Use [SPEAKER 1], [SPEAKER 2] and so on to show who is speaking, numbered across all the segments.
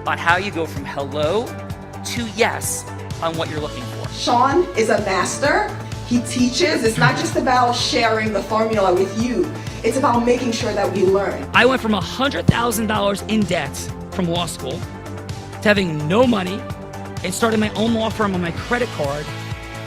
[SPEAKER 1] on how you go from hello to yes on what you're looking for.
[SPEAKER 2] Sean is a master. He teaches. It's not just about sharing the formula with you. It's about making sure that we learn.
[SPEAKER 1] I went from $100,000 in debt from law school to having no money and starting my own law firm on my credit card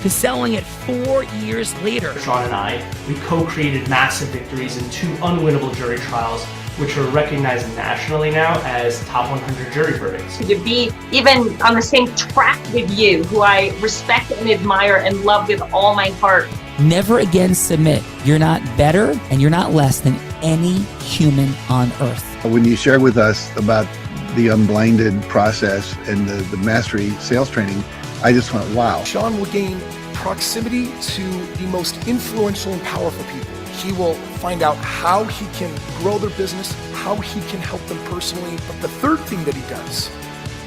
[SPEAKER 1] to selling it 4 years later.
[SPEAKER 3] Sean and I, we co-created massive victories in 2 unwinnable jury trials, which are recognized nationally now as top 100 jury verdicts.
[SPEAKER 4] To be even on the same track with you, who I respect and admire and love with all my heart.
[SPEAKER 1] Never again submit. You're not better and you're not less than any human on earth.
[SPEAKER 5] When you shared with us about the unblinded process and the mastery sales training, I just went, wow.
[SPEAKER 6] Sean will gain proximity to the most influential and powerful people. He will find out how he can grow their business, how he can help them personally. But the third thing that he does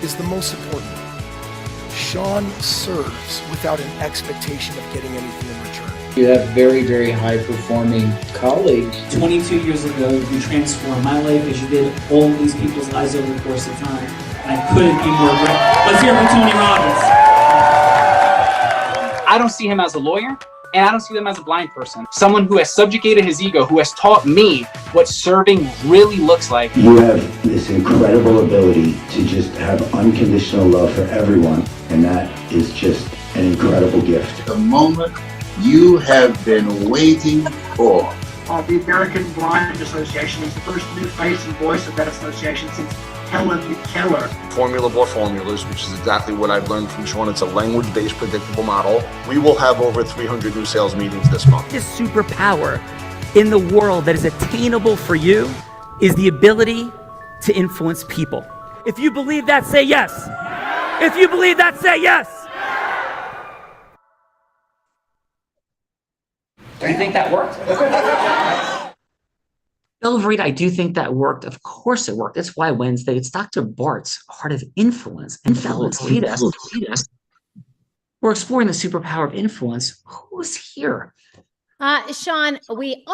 [SPEAKER 6] is the most important. Sean serves without an expectation of getting anything in return.
[SPEAKER 7] You have very, very high-performing colleagues.
[SPEAKER 8] 22 years ago, you transformed my life as you did all these people's lives over the course of time. I couldn't be more grateful. Let's hear it for Tony Robbins.
[SPEAKER 9] I don't see him as a lawyer, and I don't see him as a blind person. Someone who has subjugated his ego, who has taught me what serving really looks like.
[SPEAKER 10] You have this incredible ability to just have unconditional love for everyone, and that is just an incredible gift.
[SPEAKER 11] The moment you have been waiting for.
[SPEAKER 12] The American Blind Association is the first new face and voice of that association since Helen Keller.
[SPEAKER 13] Formula for formulas, which is exactly what I've learned from Sean. It's a language-based predictable model. We will have over 300 new sales meetings this month.
[SPEAKER 1] This superpower in the world that is attainable for you is the ability to influence people. If you believe that, say yes. If you believe that, say yes. Do you think that worked? Bill Verita, I do think that worked. Of course it worked. That's why Wednesday, it's Dr. Bart's Heart of Influence. And fellows, feed us. We're exploring the superpower of influence. Who's here?
[SPEAKER 14] Sean, we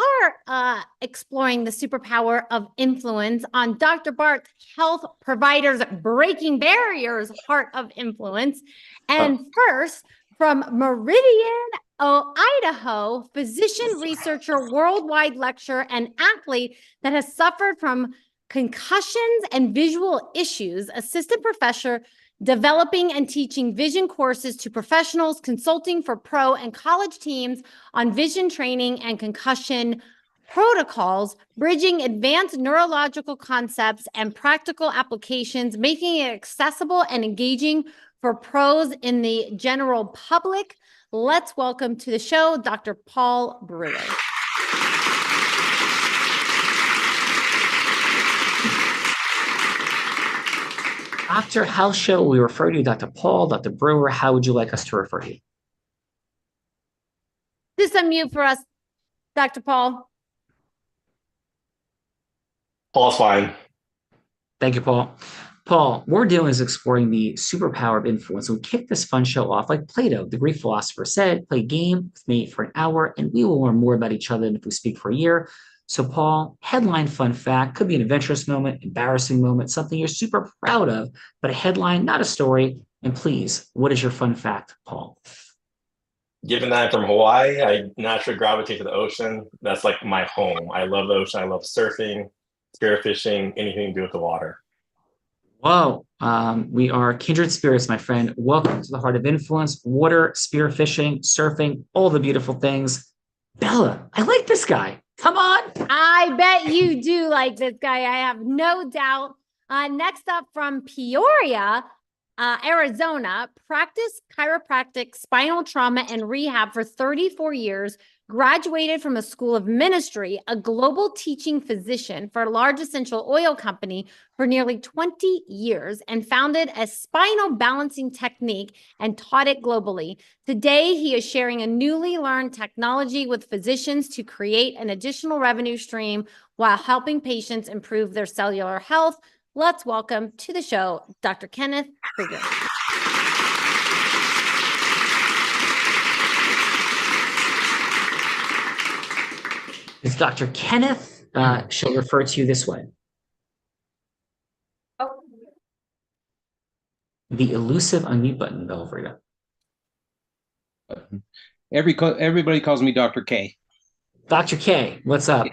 [SPEAKER 14] are exploring the superpower of influence on Dr. Bart's Health Providers Breaking Barriers Heart of Influence. And first, from Meridian, Idaho, physician, researcher, worldwide lecturer, and athlete that has suffered from concussions and visual issues, assistant professor, developing and teaching vision courses to professionals, consulting for pro and college teams on vision training and concussion protocols, bridging advanced neurological concepts and practical applications, making it accessible and engaging for pros in the general public. Let's welcome to the show, Dr. Paul Brewer.
[SPEAKER 1] Doctor, how shall we refer to you? Dr. Paul, Dr. Brewer, how would you like us to refer to you?
[SPEAKER 14] Just unmute for us, Dr. Paul.
[SPEAKER 3] Paul's fine.
[SPEAKER 1] Thank you, Paul. Paul, what we're doing is exploring the superpower of influence. We kick this fun show off like Plato, the Greek philosopher, said, play a game with me for an hour, and we will learn more about each other than if we speak for a year. So, Paul, headline fun fact, could be an adventurous moment, embarrassing moment, something you're super proud of, but a headline, not a story. And please, what is your fun fact, Paul?
[SPEAKER 3] Given that I'm from Hawaii, I naturally gravitate to the ocean. That's like my home. I love the ocean. I love surfing, spearfishing, anything to do with the water.
[SPEAKER 1] Whoa, we are kindred spirits, my friend. Welcome to the Heart of Influence, water, spearfishing, surfing, all the beautiful things. Bella, I like this guy. Come on.
[SPEAKER 14] I bet you do like this guy. I have no doubt. Next up from Peoria, Arizona, practiced chiropractic, spinal trauma, and rehab for 34 years, graduated from a school of ministry, a global teaching physician for a large essential oil company for nearly 20 years, and founded a spinal balancing technique and taught it globally. Today, he is sharing a newly learned technology with physicians to create an additional revenue stream while helping patients improve their cellular health. Let's welcome to the show, Dr. Kenneth Krieger.
[SPEAKER 1] It's Dr. Kenneth. She'll refer to you this way. the elusive unmute button, Belvrita.
[SPEAKER 15] Everybody calls me Dr. K.
[SPEAKER 1] Dr. K, what's up?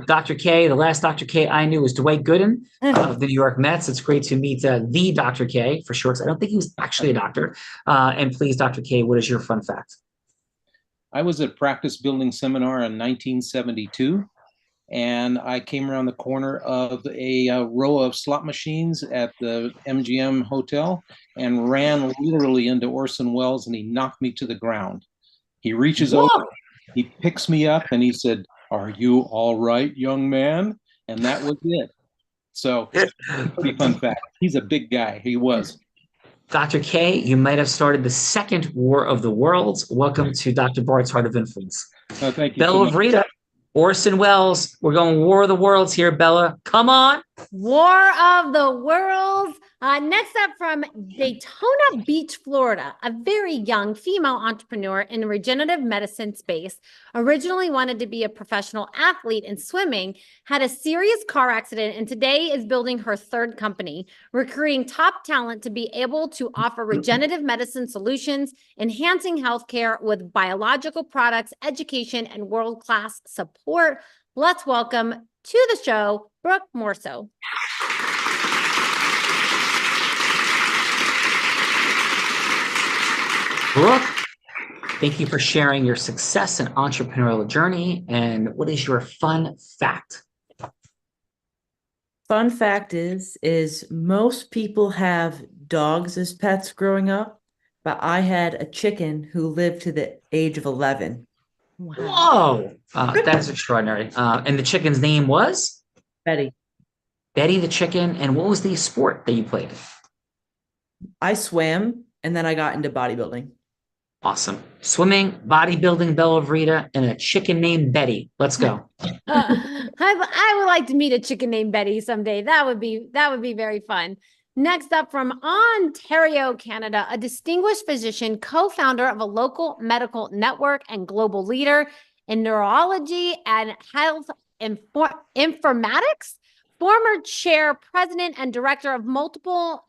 [SPEAKER 1] Dr. K, the last Dr. K I knew was Dwight Gooden of the New York Mets. It's great to meet the Dr. K for short. I don't think he was actually a doctor. And please, Dr. K, what is your fun fact?
[SPEAKER 15] I was at practice building seminar in 1972, and I came around the corner of a row of slot machines at the MGM Hotel and ran literally into Orson Welles, and he knocked me to the ground. He reaches over, he picks me up, and he said, "Are you all right, young man?" And that was it. So, pretty fun fact. He's a big guy. He was.
[SPEAKER 1] Dr. K, you might have started the second War of the Worlds. Welcome to Dr. Bart's Heart of Influence.
[SPEAKER 15] Oh, thank you.
[SPEAKER 1] Bella Vrita, Orson Welles. We're going War of the Worlds here, Bella. Come on.
[SPEAKER 14] War of the Worlds. Next up from Daytona Beach, Florida, a very young female entrepreneur in the regenerative medicine space, originally wanted to be a professional athlete in swimming, had a serious car accident, and today is building her third company, recruiting top talent to be able to offer regenerative medicine solutions, enhancing healthcare with biological products, education, and world-class support. Let's welcome to the show, Brooke Morso.
[SPEAKER 1] Brooke, thank you for sharing your success and entrepreneurial journey. And what is your fun fact?
[SPEAKER 16] Fun fact is most people have dogs as pets growing up, but I had a chicken who lived to the age of 11.
[SPEAKER 1] Whoa, that is extraordinary. And the chicken's name was?
[SPEAKER 16] Betty.
[SPEAKER 1] Betty the chicken. And what was the sport that you played?
[SPEAKER 16] I swam, and then I got into bodybuilding.
[SPEAKER 1] Awesome. Swimming, bodybuilding, Bella Vrita, and a chicken named Betty. Let's go.
[SPEAKER 14] I would like to meet a chicken named Betty someday. That would be very fun. Next up from Ontario, Canada, a distinguished physician, co-founder of a local medical network and global leader in neurology and health informatics, former chair, president, and director of multiple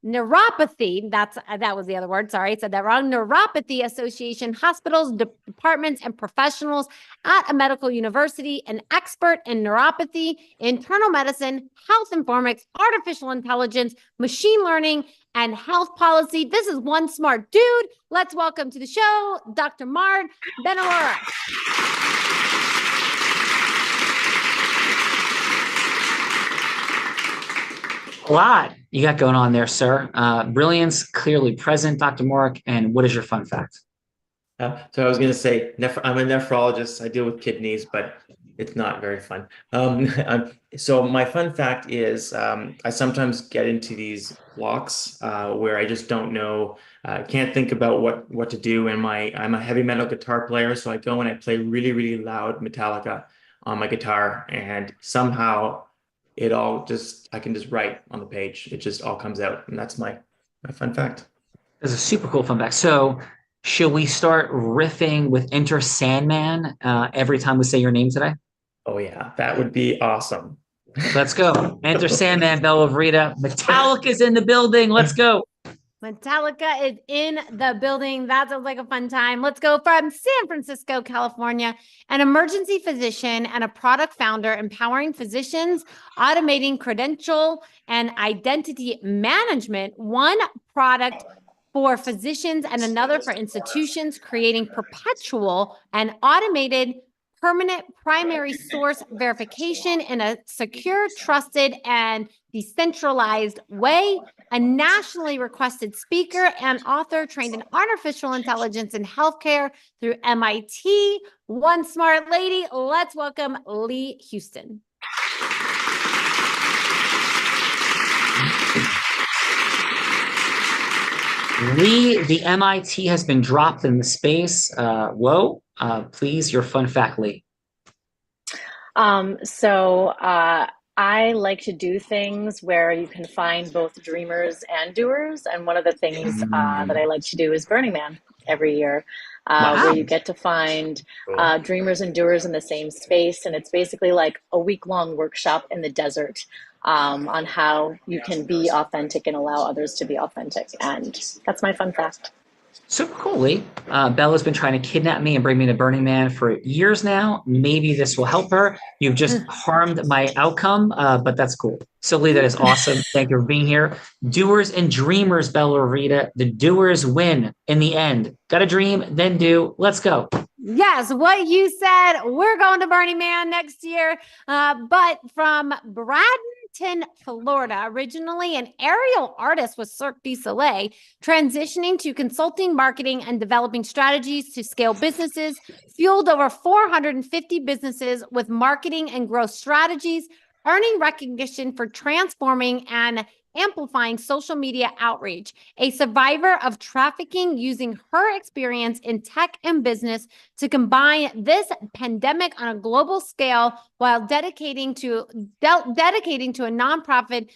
[SPEAKER 14] neuropathy, that was the other word, sorry, I said that wrong, neuropathy association, hospitals, departments, and professionals at a medical university, an expert in neuropathy, internal medicine, health informatics, artificial intelligence, machine learning, and health policy. This is one smart dude. Let's welcome to the show, Dr. Mard Benalora.
[SPEAKER 1] A lot you got going on there, sir. Brilliance clearly present, Dr. Mark. And what is your fun fact?
[SPEAKER 17] So I was going to say, I'm a nephrologist. I deal with kidneys, but it's not very fun. So my fun fact is I sometimes get into these blocks where I just don't know, can't think about what to do. And I'm a heavy metal guitar player, so I go and I play really, really loud Metallica on my guitar, and somehow it all I can just write on the page. It just all comes out. And that's my fun fact.
[SPEAKER 1] That's a super cool fun fact. So should we start riffing with Enter Sandman every time we say your name today?
[SPEAKER 17] Oh yeah, that would be awesome.
[SPEAKER 1] Let's go. Enter Sandman, Bella Vrita. Metallica's in the building. Let's go.
[SPEAKER 14] Metallica is in the building. That sounds like a fun time. Let's go from San Francisco, California, an emergency physician and a product founder empowering physicians, automating credential and identity management, one product for physicians and another for institutions, creating perpetual and automated permanent primary source verification in a secure, trusted, and decentralized way. A nationally requested speaker and author trained in artificial intelligence and healthcare through MIT. One smart lady. Let's welcome Lee Houston.
[SPEAKER 1] Lee, the MIT has been dropped in the space. Whoa. Please, your fun fact, Lee.
[SPEAKER 18] I like to do things where you can find both dreamers and doers. And one of the things that I like to do is Burning Man every year, where you get to find dreamers and doers in the same space. And it's basically like a week-long workshop in the desert on how you can be authentic and allow others to be authentic. And that's my fun fact.
[SPEAKER 1] Super cool, Lee. Bella's been trying to kidnap me and bring me to Burning Man for years now. Maybe this will help her. You've just harmed my outcome, but that's cool. So, Lee, that is awesome. Thank you for being here. Doers and dreamers, Bella Rita. The doers win in the end. Got a dream, then do. Let's go.
[SPEAKER 14] Yes, what you said. We're going to Burning Man next year. But from Bradenton, Florida, originally an aerial artist with Cirque du Soleil, transitioning to consulting, marketing, and developing strategies to scale businesses, fueled over 450 businesses with marketing and growth strategies, earning recognition for transforming and amplifying social media outreach, a survivor of trafficking using her experience in tech and business to combine this pandemic on a global scale while dedicating to a nonprofit,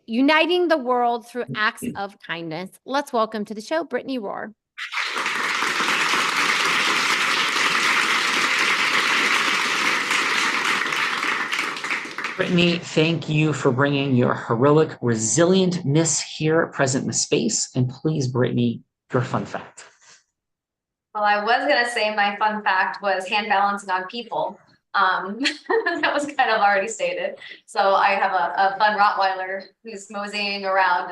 [SPEAKER 14] uniting the world through acts of kindness. Let's welcome to the show, Brittany Rohr.
[SPEAKER 1] Brittany, thank you for bringing your heroic resilientness here present in the space. And please, Brittany, your fun fact.
[SPEAKER 19] Well, I was going to say my fun fact was hand balancing on people. That was kind of already stated. So I have a fun Rottweiler who's moseying around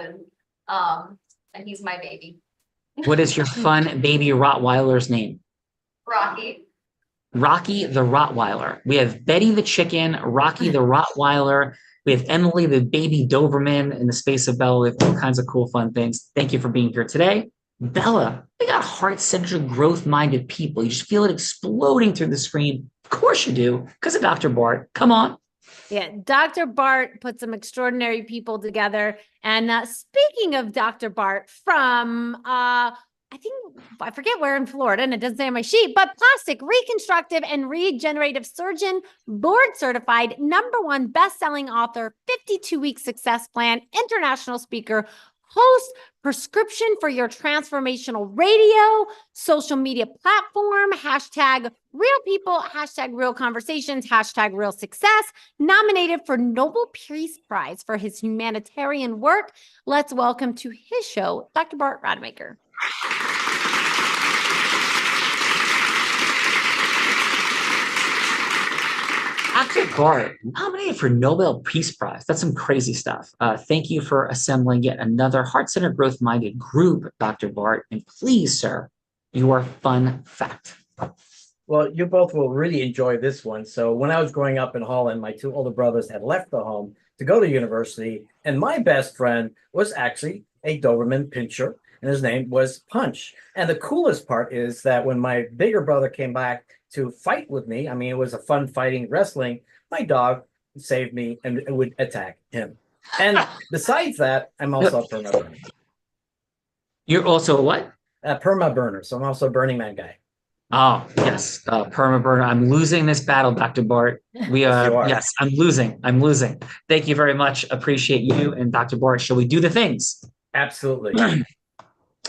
[SPEAKER 19] and he's my baby.
[SPEAKER 1] What is your fun baby Rottweiler's name?
[SPEAKER 19] Rocky.
[SPEAKER 1] Rocky the Rottweiler. We have Betty the chicken, Rocky the Rottweiler. We have Emily the baby Doberman in the space of Bella. We have all kinds of cool, fun things. Thank you for being here today. Bella, we got heart-centered, growth-minded people. You just feel it exploding through the screen. Of course you do, because of Dr. Bart. Come on.
[SPEAKER 14] Yeah, Dr. Bart put some extraordinary people together. And speaking of Dr. Bart, from I forget where in Florida, and it doesn't say on my sheet, but plastic reconstructive and regenerative surgeon, board certified, #1 best-selling author, 52-week success plan, international speaker, host, prescription for your transformational radio, social media platform, hashtag real people, hashtag real conversations, hashtag real success, nominated for Nobel Peace Prize for his humanitarian work. Let's welcome to his show, Dr. Bart Rademacher.
[SPEAKER 1] Dr. Bart, nominated for Nobel Peace Prize. That's some crazy stuff. Thank you for assembling yet another heart-centered, growth-minded group, Dr. Bart. And please, sir, your fun fact.
[SPEAKER 20] Well, you both will really enjoy this one. So when I was growing up in Holland, my 2 older brothers had left the home to go to university. And my best friend was actually a Doberman Pinscher, and his name was Punch. And the coolest part is that when my bigger brother came back to fight with me, I mean, it was a fun fighting wrestling, my dog saved me and would attack him. And besides that, I'm also a perma burner.
[SPEAKER 1] You're also a what?
[SPEAKER 20] A perma burner. So I'm also a Burning Man guy.
[SPEAKER 1] Oh, yes. Perma burner. I'm losing this battle, Dr. Bart. Yes, I'm losing. Thank you very much. Appreciate you and Dr. Bart. Shall we do the things?
[SPEAKER 20] Absolutely.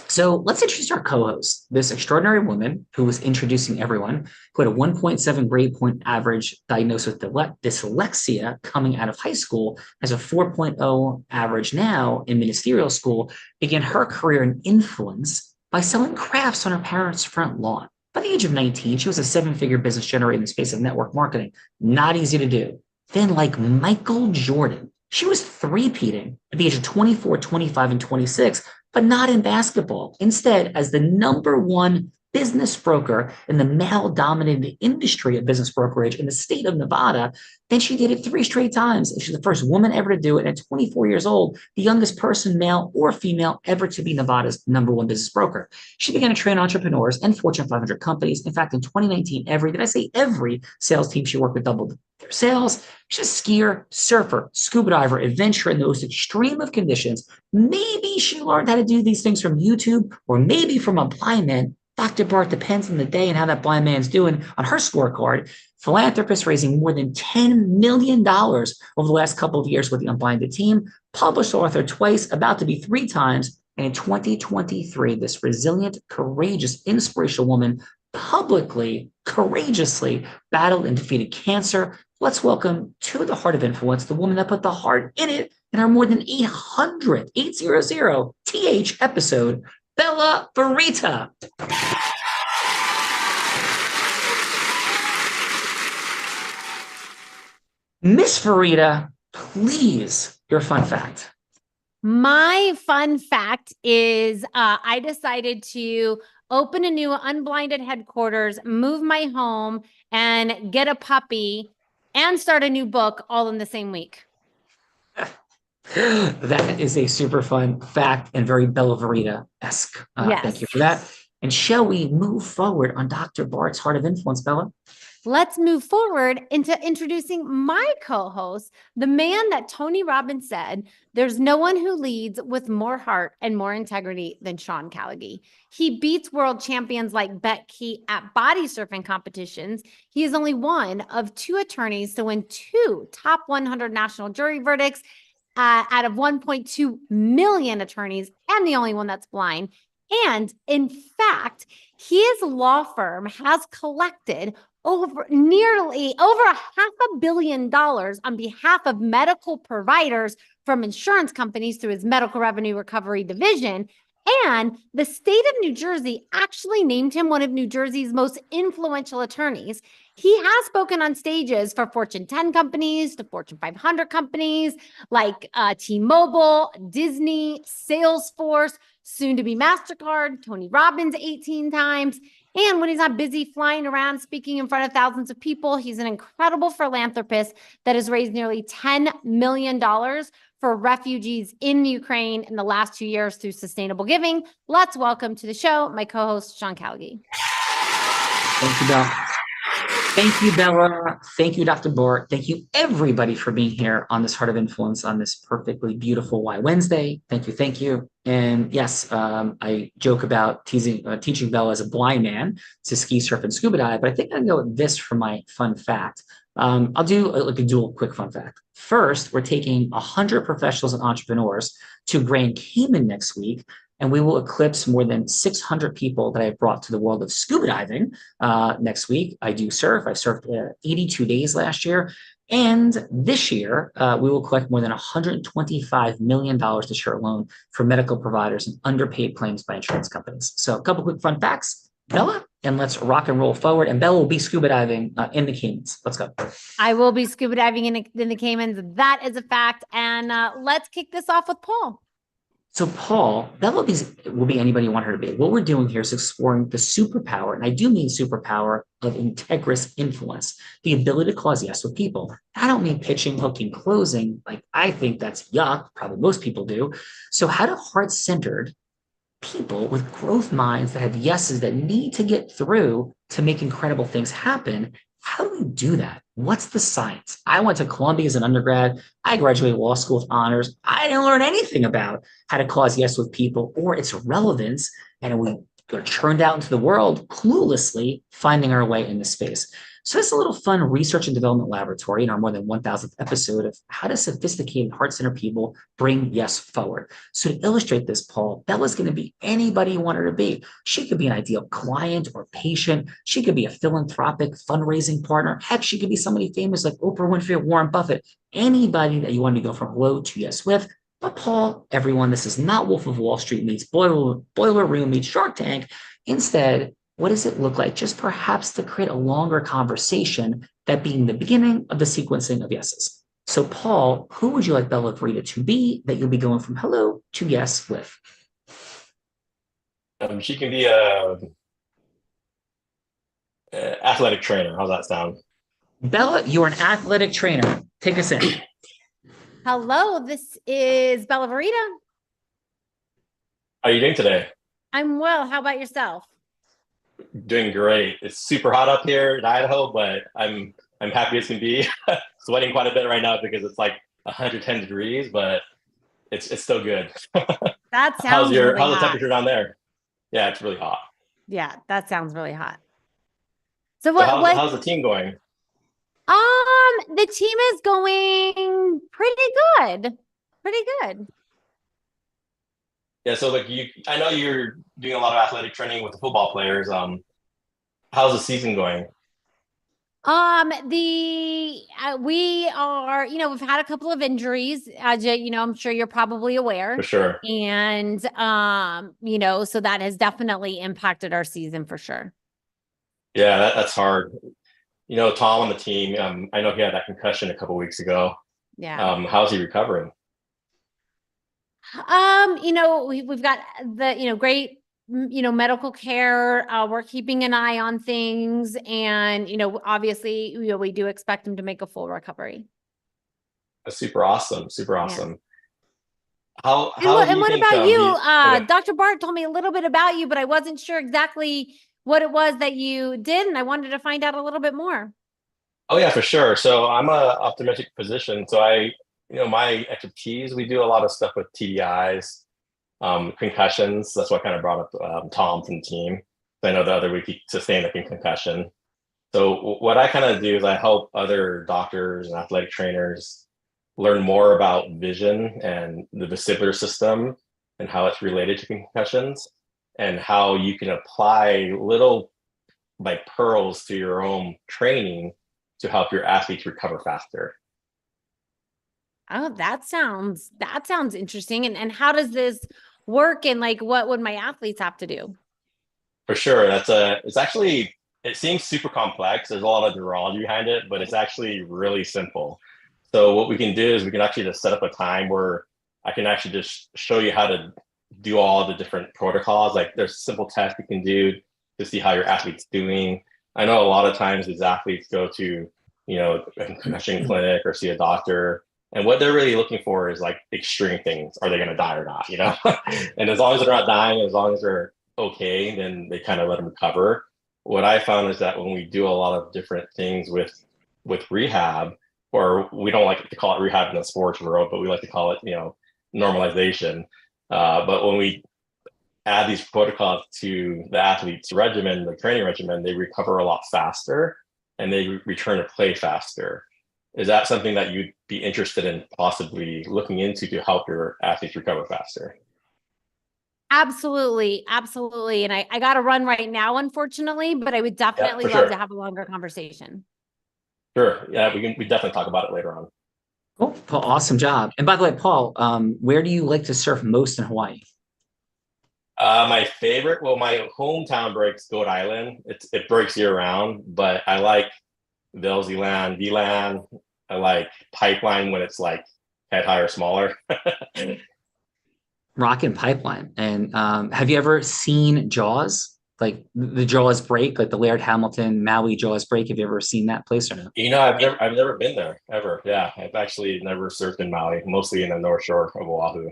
[SPEAKER 1] So let's introduce our co-host, this extraordinary woman who was introducing everyone, who had a 1.7 grade point average diagnosed with dyslexia coming out of high school, has a 4.0 average now in ministerial school, began her career in influence by selling crafts on her parents' front lawn. By the age of 19, she was a 7-figure business generator in the space of network marketing. Not easy to do. Then, like Michael Jordan, she was three-peating at the age of 24, 25, and 26, but not in basketball. Instead, as the #1 business broker in the male-dominated industry of business brokerage in the state of Nevada, then she did it 3 straight times. And she's the first woman ever to do it. And at 24 years old, the youngest person, male or female, ever to be Nevada's #1 business broker. She began to train entrepreneurs and Fortune 500 companies. In fact, in 2019, every sales team she worked with doubled their sales. She's a skier, surfer, scuba diver, adventurer in the most extreme of conditions. Maybe she learned how to do these things from YouTube or maybe from a blind man. Dr. Bart, depends on the day and how that blind man's doing on her scorecard. Philanthropist raising more than $10 million over the last couple of years with the Unblinded team. Published author twice, about to be 3 times. And in 2023, this resilient, courageous, inspirational woman publicly, courageously battled and defeated cancer, let's welcome to the Heart of Influence the woman that put the heart in it in our more than 800 TH episode, Bella Verita. Miss Verita, please, your fun fact.
[SPEAKER 14] My fun fact is I decided to open a new unblinded headquarters, move my home, and get a puppy and start a new book all in the same week.
[SPEAKER 1] That is a super fun fact and very Bella Verita-esque.
[SPEAKER 14] Yes.
[SPEAKER 1] Thank you for that. And shall we move forward on Dr. Bart's Heart of Influence, Bella?
[SPEAKER 14] Let's move forward into introducing my co-host, the man that Tony Robbins said, there's no one who leads with more heart and more integrity than Sean Callagy. He beats world champions like Bet Key at body surfing competitions. He is only one of 2 attorneys to win 2 top 100 national jury verdicts out of 1.2 million attorneys, and the only one that's blind. And in fact, his law firm has collected over $500 million on behalf of medical providers from insurance companies through his medical revenue recovery division. And the state of New Jersey actually named him one of New Jersey's most influential attorneys. He has spoken on stages for Fortune 10 companies to Fortune 500 companies like T-Mobile, Disney, Salesforce, soon to be MasterCard, Tony Robbins 18 times. And when he's not busy flying around speaking in front of thousands of people, he's an incredible philanthropist that has raised nearly $10 million for refugees in Ukraine in the last 2 years through sustainable giving. Let's welcome to the show my co-host, Sean Callagy.
[SPEAKER 1] Thank you, Bella. Thank you, Bella. Thank you, Dr. Bart. Thank you, everybody, for being here on this Heart of Influence on this perfectly beautiful Why Wednesday. Thank you, thank you. And yes, I joke about teaching Bella as a blind man to ski, surf, and scuba dive, but I think I'm going to go with this for my fun fact. I'll do like a dual quick fun fact. First, we're taking 100 professionals and entrepreneurs to Grand Cayman next week, and we will eclipse more than 600 people that I've brought to the world of scuba diving next week. I do surf. I surfed 82 days last year. And this year, we will collect more than $125 million to share a loan for medical providers and underpaid claims by insurance companies. So a couple quick fun facts, Bella, and let's rock and roll forward. And Bella will be scuba diving in the Caymans. Let's go.
[SPEAKER 14] I will be scuba diving in the Caymans. That is a fact. And let's kick this off with Paul.
[SPEAKER 1] So Paul, that will be anybody you want her to be. What we're doing here is exploring the superpower, and I do mean superpower of integrous influence, the ability to cause yes with people. I don't mean pitching, hooking, closing. Like, I think that's yuck. Probably most people do. So how do heart-centered people with growth minds that have yeses that need to get through to make incredible things happen, how do we do that? What's the science? I went to Columbia as an undergrad. I graduated law school with honors. I didn't learn anything about how to cause yes with people or its relevance. And we are churned out into the world cluelessly finding our way in this space. So it's a little fun research and development laboratory in our more than 1,000th episode of how do sophisticated heart-centered people bring yes forward. So to illustrate this, Paul, Bella's going to be anybody you want her to be. She could be an ideal client or patient. She could be a philanthropic fundraising partner. Heck, she could be somebody famous like Oprah Winfrey or Warren Buffett. Anybody that you want to go from hello to yes with. But Paul, everyone, this is not Wolf of Wall Street meets Boiler Room meets Shark Tank. Instead, what does it look like just perhaps to create a longer conversation, that being the beginning of the sequencing of yeses? So Paul, who would you like Bella Verita to be that you'll be going from hello to yes with?
[SPEAKER 3] She can be a athletic trainer. How's that sound?
[SPEAKER 1] Bella, you're an athletic trainer. Take us in.
[SPEAKER 14] Hello, this is Bella Verita.
[SPEAKER 3] How are you doing today?
[SPEAKER 14] I'm well. How about yourself?
[SPEAKER 3] Doing great. It's super hot up here in Idaho, but I'm happy as can be. Sweating quite a bit right now because it's like 110 degrees, but it's still good.
[SPEAKER 14] That sounds
[SPEAKER 3] how's
[SPEAKER 14] really
[SPEAKER 3] the
[SPEAKER 14] hot.
[SPEAKER 3] temperature down there? Yeah, it's really hot.
[SPEAKER 14] Yeah, that sounds really hot. So
[SPEAKER 3] how's the team going?
[SPEAKER 14] The team is going pretty good. Pretty good.
[SPEAKER 3] Yeah, so like I know you're doing a lot of athletic training with the football players. How's the season going?
[SPEAKER 14] We are, we've had a couple of injuries, Ajay, I'm sure you're probably aware.
[SPEAKER 3] For sure.
[SPEAKER 14] And, so that has definitely impacted our season for sure.
[SPEAKER 3] Yeah, that's hard. Tom on the team, I know he had that concussion a couple weeks ago.
[SPEAKER 14] Yeah.
[SPEAKER 3] How's he recovering?
[SPEAKER 14] We've got the, great, medical care. We're keeping an eye on things, and, obviously, we do expect him to make a full recovery.
[SPEAKER 3] That's super awesome. Super awesome.
[SPEAKER 14] Yeah.
[SPEAKER 3] How
[SPEAKER 14] And what about you?
[SPEAKER 3] okay.
[SPEAKER 14] Dr. Bart told me a little bit about you, but I wasn't sure exactly what it was that you did, and I wanted to find out a little bit more.
[SPEAKER 3] Oh yeah, for sure. So I'm a optometric physician. So my expertise, we do a lot of stuff with TDIs, concussions. That's what kind of brought up Tom from the team. I know the other week he sustained a concussion. So what I kind of do is I help other doctors and athletic trainers learn more about vision and the vestibular system and how it's related to concussions, and how you can apply little like pearls to your own training to help your athletes recover faster.
[SPEAKER 14] Oh, that sounds interesting. And how does this work? And like, what would my athletes have to do?
[SPEAKER 3] For sure. It seems super complex. There's a lot of neurology behind it, but it's actually really simple. So what we can do is we can actually just set up a time where I can actually just show you how to do all the different protocols. Like there's simple tests you can do to see how your athlete's doing. I know a lot of times these athletes go to, a concussion clinic or see a doctor, and what they're really looking for is like extreme things. Are they going to die or not? And as long as they're not dying, as long as they're okay, then they kind of let them recover. What I found is that when we do a lot of different things with rehab, or we don't like to call it rehab in the sports world, but we like to call it, normalization. But when we add these protocols to the athlete's regimen, the training regimen, they recover a lot faster and they return to play faster. Is that something that you'd be interested in possibly looking into to help your athletes recover faster?
[SPEAKER 14] Absolutely. Absolutely. And I got to run right now, unfortunately, but I would definitely love to have a longer conversation.
[SPEAKER 3] Sure. Yeah, we definitely talk about it later on.
[SPEAKER 1] Cool. Paul, awesome job. And by the way, Paul, where do you like to surf most in Hawaii?
[SPEAKER 3] My favorite, my hometown breaks Goat Island. It breaks year round, but I like Velzy Land, V-Land. I like Pipeline when it's like head high or smaller.
[SPEAKER 1] Rock and Pipeline. And have you ever seen Jaws? Like the Jaws break, like the Laird Hamilton Maui Jaws break. Have you ever seen that place or no?
[SPEAKER 3] I've never been there ever. Yeah, I've actually never surfed in Maui, mostly in the North Shore of Oahu.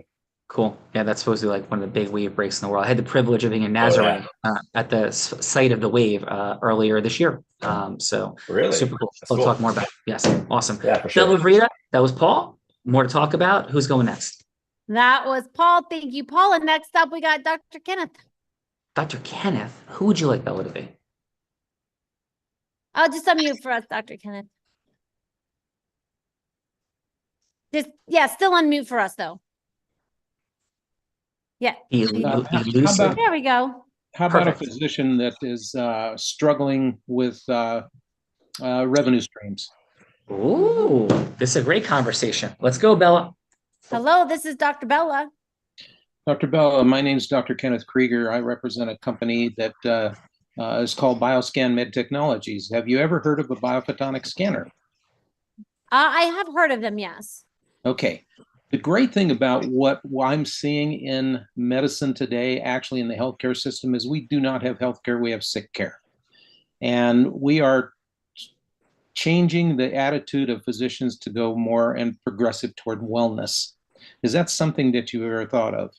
[SPEAKER 1] Cool. Yeah, that's supposed to be like one of the big wave breaks in the world. I had the privilege of being in Nazareth at the site of the wave earlier this year. So
[SPEAKER 3] really
[SPEAKER 1] super cool.
[SPEAKER 3] That's
[SPEAKER 1] We'll
[SPEAKER 3] cool.
[SPEAKER 1] talk more about it. Yes, awesome.
[SPEAKER 3] Yeah, for sure.
[SPEAKER 1] That was Rita. That was Paul. More to talk about. Who's going next?
[SPEAKER 14] That was Paul. Thank you, Paul. And next up, we got Dr. Kenneth.
[SPEAKER 1] Dr. Kenneth. Who would you like Bella to be?
[SPEAKER 14] I'll just unmute for us, Dr. Kenneth. Still unmute for us, though. Yeah.
[SPEAKER 1] There
[SPEAKER 14] we go.
[SPEAKER 15] How about a physician that is struggling with revenue streams?
[SPEAKER 1] Ooh, this is a great conversation. Let's go, Bella.
[SPEAKER 14] Hello, this is Dr. Bella.
[SPEAKER 15] Dr. Bella, my name is Dr. Kenneth Krieger. I represent a company that is called BioScan Med Technologies. Have you ever heard of a biophotonic scanner?
[SPEAKER 14] I have heard of them, yes.
[SPEAKER 15] Okay. The great thing about what I'm seeing in medicine today, actually in the healthcare system, is we do not have healthcare, we have sick care. And we are changing the attitude of physicians to go more and progressive toward wellness. Is that something that you've ever thought of?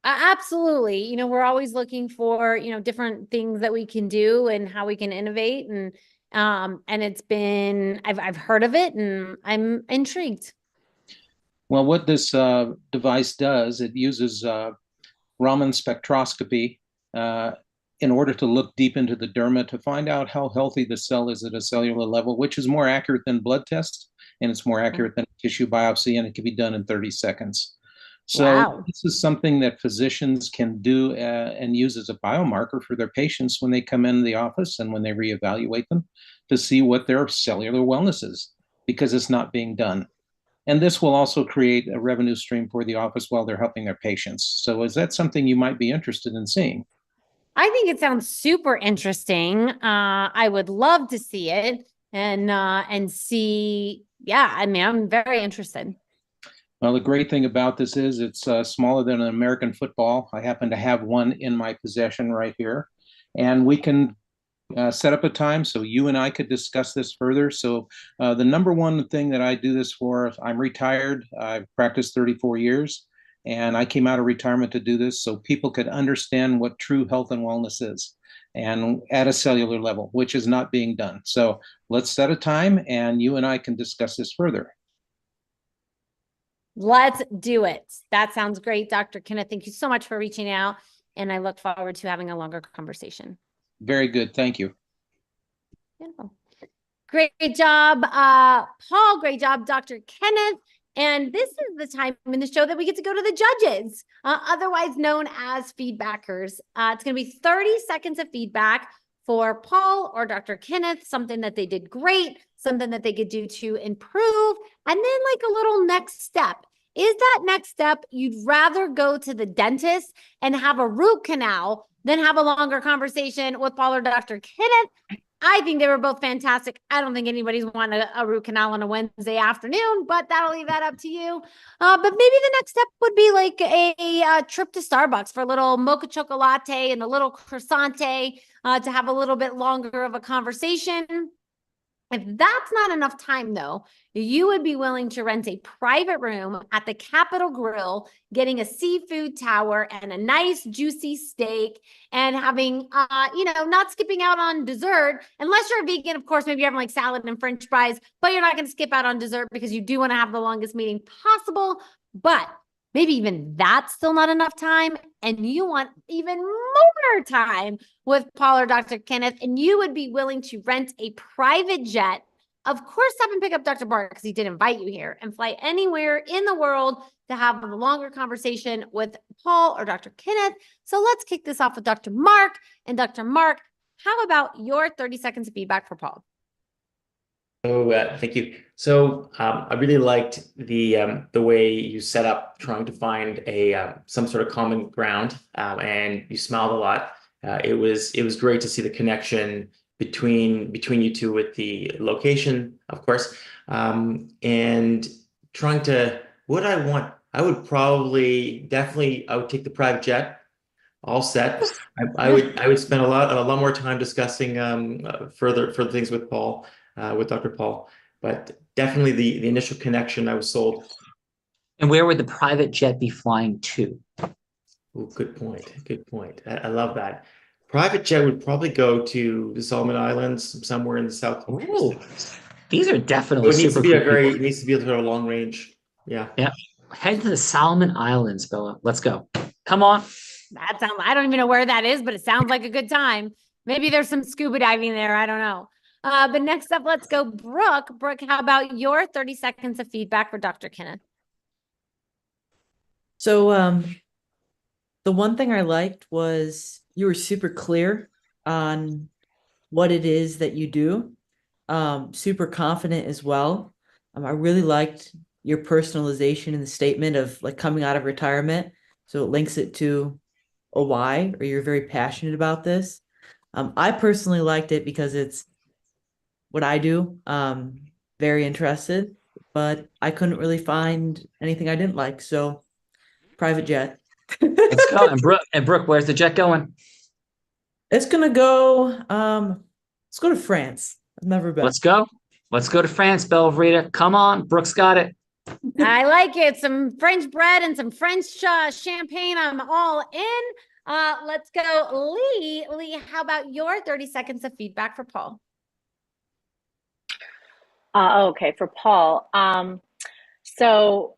[SPEAKER 14] Absolutely. We're always looking for, different things that we can do and how we can innovate. And it's been, I've heard of it and I'm intrigued.
[SPEAKER 15] Well, what this device does, it uses Raman spectroscopy in order to look deep into the derma to find out how healthy the cell is at a cellular level, which is more accurate than blood tests, and it's more accurate than tissue biopsy, and it can be done in 30 seconds. So
[SPEAKER 14] Wow.
[SPEAKER 15] this is something that physicians can do and use as a biomarker for their patients when they come into the office and when they reevaluate them to see what their cellular wellness is, because it's not being done. And this will also create a revenue stream for the office while they're helping their patients. So is that something you might be interested in seeing?
[SPEAKER 14] I think it sounds super interesting. I would love to see it and see. Yeah, I mean, I'm very interested.
[SPEAKER 15] Well, the great thing about this is it's smaller than an American football. I happen to have one in my possession right here. And we can set up a time so you and I could discuss this further. So the number one thing that I do this for, I'm retired. I've practiced 34 years. And I came out of retirement to do this so people could understand what true health and wellness is, and at a cellular level, which is not being done. So let's set a time and you and I can discuss this further.
[SPEAKER 14] Let's do it. That sounds great, Dr. Kenneth. Thank you so much for reaching out. And I look forward to having a longer conversation.
[SPEAKER 15] Very good. Thank you.
[SPEAKER 14] Beautiful. Great job, Paul. Great job, Dr. Kenneth. And this is the time in the show that we get to go to the judges, otherwise known as feedbackers. It's going to be 30 seconds of feedback for Paul or Dr. Kenneth, something that they did great, something that they could do to improve, and then like a little next step. Is that next step you'd rather go to the dentist and have a root canal than have a longer conversation with Paul or Dr. Kenneth? I think they were both fantastic. I don't think anybody's wanting a root canal on a Wednesday afternoon, but that'll leave that up to you. But maybe the next step would be like a trip to Starbucks for a little mocha chocolate and a little croissante to have a little bit longer of a conversation. If that's not enough time, though, you would be willing to rent a private room at the Capitol Grill, getting a seafood tower and a nice juicy steak, and having, not skipping out on dessert, unless you're a vegan. Of course, maybe you're having like salad and French fries, but you're not going to skip out on dessert because you do want to have the longest meeting possible. But maybe even that's still not enough time, and you want even more time with Paul or Dr. Kenneth, and you would be willing to rent a private jet, of course, stop and pick up Dr. Bart because he did invite you here, and fly anywhere in the world to have a longer conversation with Paul or Dr. Kenneth. So let's kick this off with Dr. Mark. And Dr. Mark, how about your 30 seconds of feedback for Paul?
[SPEAKER 17] Oh, thank you. So I really liked the way you set up trying to find some sort of common ground, and you smiled a lot. It was great to see the connection between you two with the location, of course, and trying to what I want. I would definitely take the private jet. All set. I would spend a lot more time discussing further things with Paul. With Dr. Paul, but definitely the initial connection, I was sold.
[SPEAKER 1] And where would the private jet be flying to?
[SPEAKER 17] Oh, good point. Good point. I love that. Private jet would probably go to the Solomon Islands, somewhere in the South.
[SPEAKER 1] Ooh, these are definitely
[SPEAKER 17] it needs
[SPEAKER 1] super
[SPEAKER 17] to be
[SPEAKER 1] cool people.
[SPEAKER 17] it needs to be a sort of long range. Yeah.
[SPEAKER 1] Yeah. Head to the Solomon Islands, Bella. Let's go. Come on.
[SPEAKER 14] That sounds, I don't even know where that is, but it sounds like a good time. Maybe there's some scuba diving there. I don't know. But next up, let's go, Brooke. Brooke, how about your 30 seconds of feedback for Dr. Kenneth?
[SPEAKER 16] So the one thing I liked was you were super clear on what it is that you do. Super confident as well. I really liked your personalization in the statement of like coming out of retirement. So it links it to a why, or you're very passionate about this. I personally liked it because it's what I do. Very interested, but I couldn't really find anything I didn't like. So private jet.
[SPEAKER 1] Let's go. And Brooke, where's the jet going?
[SPEAKER 16] It's gonna go, let's go to France. I've never been.
[SPEAKER 1] Let's go. Let's go to France, Belvrita. Come on. Brooke's got it.
[SPEAKER 14] I like it. Some French bread and some French champagne. I'm all in. Let's go, Lee. Lee, how about your 30 seconds of feedback for Paul?
[SPEAKER 18] Okay, for Paul. So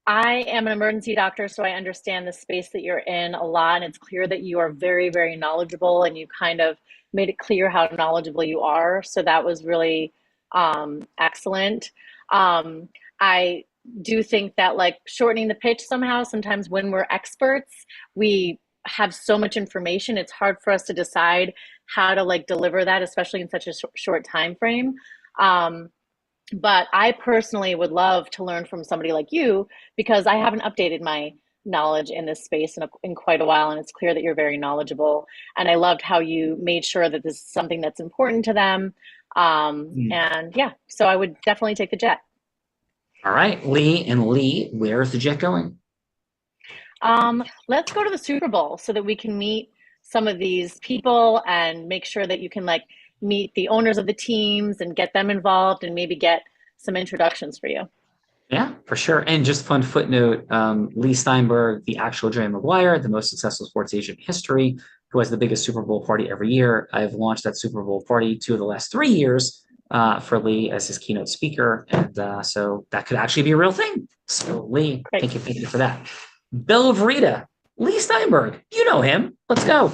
[SPEAKER 18] I am an emergency doctor, so I understand the space that you're in a lot, and it's clear that you are very, very knowledgeable, and you kind of made it clear how knowledgeable you are. So that was really excellent. I do think that like shortening the pitch somehow, sometimes when we're experts, we have so much information, it's hard for us to decide how to like deliver that, especially in such a short time frame. But I personally would love to learn from somebody like you, because I haven't updated my knowledge in this space in quite a while, and it's clear that you're very knowledgeable. And I loved how you made sure that this is something that's important to them. And yeah, so I would definitely take the jet.
[SPEAKER 1] All right, Lee, and Lee, where's the jet going?
[SPEAKER 18] Let's go to the Super Bowl so that we can meet some of these people and make sure that you can like meet the owners of the teams and get them involved and maybe get some introductions for you.
[SPEAKER 1] Yeah, for sure. And just fun footnote, Lee Steinberg, the actual Jerry Maguire, the most successful sports agent in history, who has the biggest Super Bowl party every year. I've launched that Super Bowl party 2 of the last 3 years for Lee as his keynote speaker. And so that could actually be a real thing. So Lee, thank you for that. Bella Verita, Lee Steinberg, you know him. Let's go.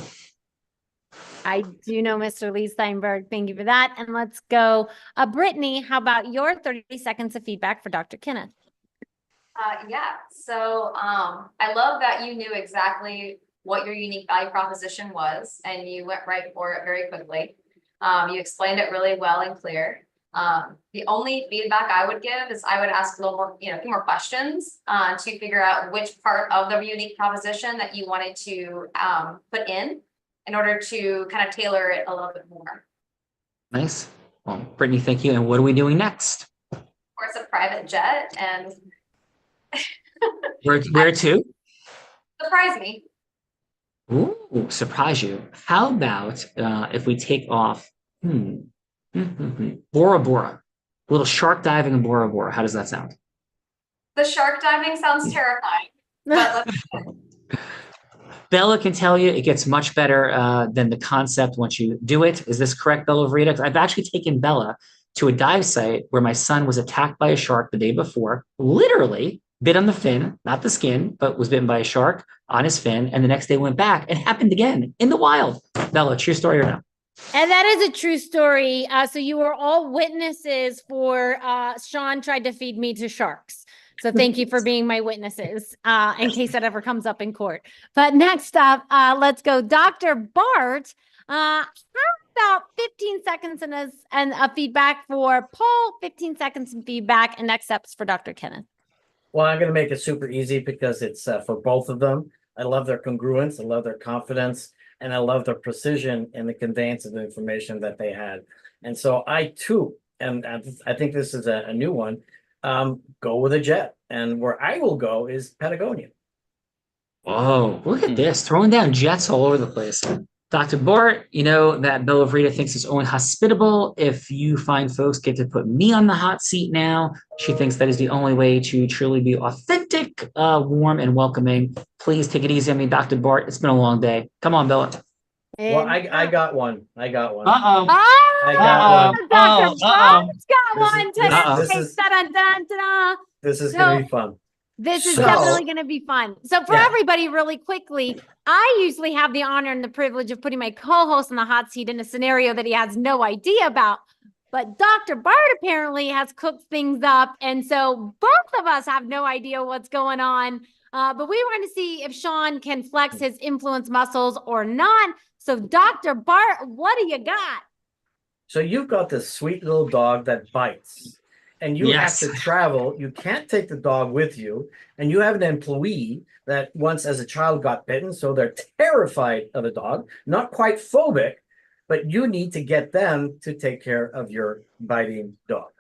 [SPEAKER 14] I do know Mr. Lee Steinberg. Thank you for that. And let's go. Brittany, how about your 30 seconds of feedback for Dr. Kenneth?
[SPEAKER 19] Yeah, so I love that you knew exactly what your unique value proposition was, and you went right for it very quickly. You explained it really well and clear. The only feedback I would give is I would ask a little more, a few more questions to figure out which part of the unique proposition that you wanted to put in order to kind of tailor it a little bit more.
[SPEAKER 1] Nice. Well, Brittany, thank you. And what are we doing next?
[SPEAKER 19] Of course, a private jet, and
[SPEAKER 1] Where to?
[SPEAKER 19] surprise me.
[SPEAKER 1] Ooh, surprise you. How about if we take off Bora Bora, a little shark diving in Bora Bora. How does that sound?
[SPEAKER 19] The shark diving sounds terrifying, but let's
[SPEAKER 1] Bella can tell you it gets much better than the concept once you do it. Is this correct, Bella Verita? 'Cause I've actually taken Bella to a dive site where my son was attacked by a shark the day before, literally bit on the fin, not the skin, but was bitten by a shark on his fin. And the next day went back and happened again in the wild. Bella, true story or no?
[SPEAKER 14] And that is a true story. So you were all witnesses for Sean tried to feed me to sharks. So thank you for being my witnesses in case that ever comes up in court. But next up, let's go. Dr. Bart, how about 15 seconds and a feedback for Paul, 15 seconds of feedback, and next steps for Dr. Kenneth.
[SPEAKER 20] Well, I'm going to make it super easy because it's for both of them. I love their congruence. I love their confidence. And I love their precision in the conveyance of the information that they had. And so I too, and I think this is a new one, go with a jet. And where I will go is Patagonia.
[SPEAKER 1] Oh, look at this, throwing down jets all over the place. Dr. Bart, you know that Bella Verita thinks it's only hospitable if you find folks get to put me on the hot seat now. She thinks that is the only way to truly be authentic, warm, and welcoming. Please take it easy on me, Dr. Bart. It's been a long day. Come on, Bella.
[SPEAKER 20] Well, I got one. I got one.
[SPEAKER 14] Oh,
[SPEAKER 20] I got one.
[SPEAKER 14] Dr. Bart's got one today.
[SPEAKER 20] This is going to be fun.
[SPEAKER 14] This is definitely going to be fun. So for everybody, really quickly, I usually have the honor and the privilege of putting my co-host in the hot seat in a scenario that he has no idea about. But Dr. Bart apparently has cooked things up. And so both of us have no idea what's going on. But we were going to see if Sean can flex his influence muscles or not. So Dr. Bart, what do you got?
[SPEAKER 20] So you've got this sweet little dog that bites. And you have to travel. You can't take the dog with you. And you have an employee that once as a child got bitten. So they're terrified of the dog, not quite phobic, but you need to get them to take care of your biting dog.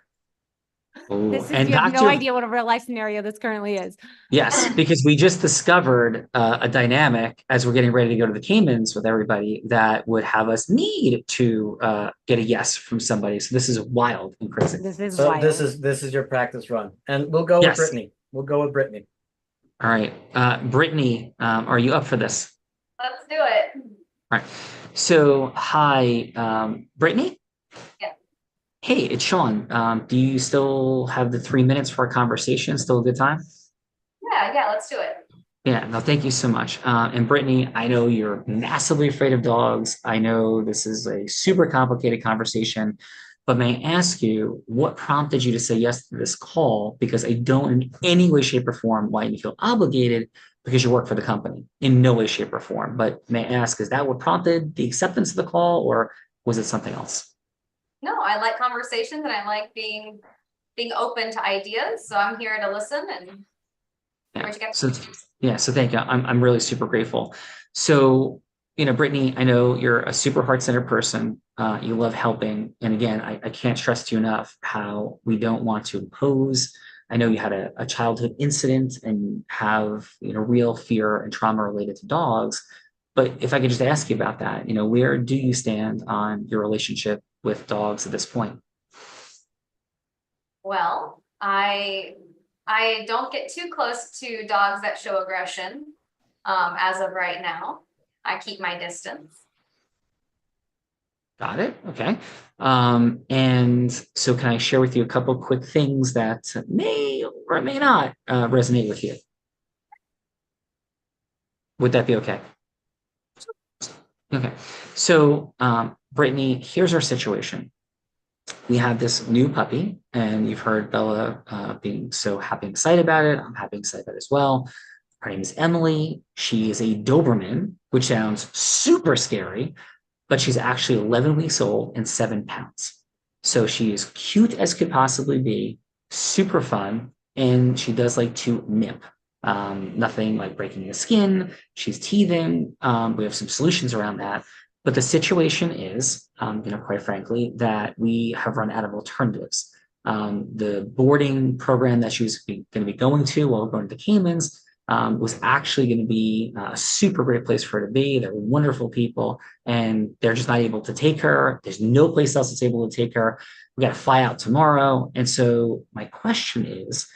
[SPEAKER 1] Ooh,
[SPEAKER 14] This is,
[SPEAKER 1] and
[SPEAKER 14] you have no
[SPEAKER 1] Dr.
[SPEAKER 14] idea what a real life scenario this currently is.
[SPEAKER 1] Yes, because we just discovered a dynamic as we're getting ready to go to the Caymans with everybody that would have us need to get a yes from somebody. So this is wild and crazy.
[SPEAKER 14] This is
[SPEAKER 20] So
[SPEAKER 14] wild.
[SPEAKER 20] this is your practice run. And we'll go with Brittany. We'll go with Brittany.
[SPEAKER 1] All right. Brittany, are you up for this?
[SPEAKER 19] Let's do it.
[SPEAKER 1] All right. So, hi, Brittany.
[SPEAKER 19] Yeah.
[SPEAKER 1] Hey, it's Sean. Do you still have the 3 minutes for a conversation? Still a good time?
[SPEAKER 19] Yeah, let's do it.
[SPEAKER 1] Yeah, no, thank you so much. And Brittany, I know you're massively afraid of dogs. I know this is a super complicated conversation, But may I ask you, what prompted you to say yes to this call? Because I don't in any way, shape, or form why you feel obligated because you work for the company. In no way, shape, or form. But may I ask, is that what prompted the acceptance of the call, or was it something else?
[SPEAKER 19] No, I like conversations and I like being open to ideas. So I'm here to listen and
[SPEAKER 1] Yeah. So thank you. I'm really super grateful. So, Brittany, I know you're a super heart-centered person. You love helping. And again, I can't stress to you enough how we don't want to impose. I know you had a childhood incident and have, real fear and trauma related to dogs. But if I could just ask you about that, where do you stand on your relationship with dogs at this point?
[SPEAKER 19] Well, I don't get too close to dogs that show aggression as of right now. I keep my distance.
[SPEAKER 1] Got it. Okay. And so can I share with you a couple quick things that may or may not resonate with you? Would that be okay? Okay. So, Brittany, here's our situation. We have this new puppy, and you've heard Bella being so happy and excited about it. I'm happy and excited about it as well. Her name is Emily. She is a Doberman, which sounds super scary, but she's actually 11 weeks old and 7 pounds. So she is cute as could possibly be, super fun, and she does like to nip. Nothing like breaking the skin. She's teething. We have some solutions around that. But the situation is, quite frankly, that we have run out of alternatives. The boarding program that she was going to be going to while we're going to the Caymans was actually going to be a super great place for her to be. They're wonderful people, and they're just not able to take her. There's no place else that's able to take her. We got to fly out tomorrow. And so my question is,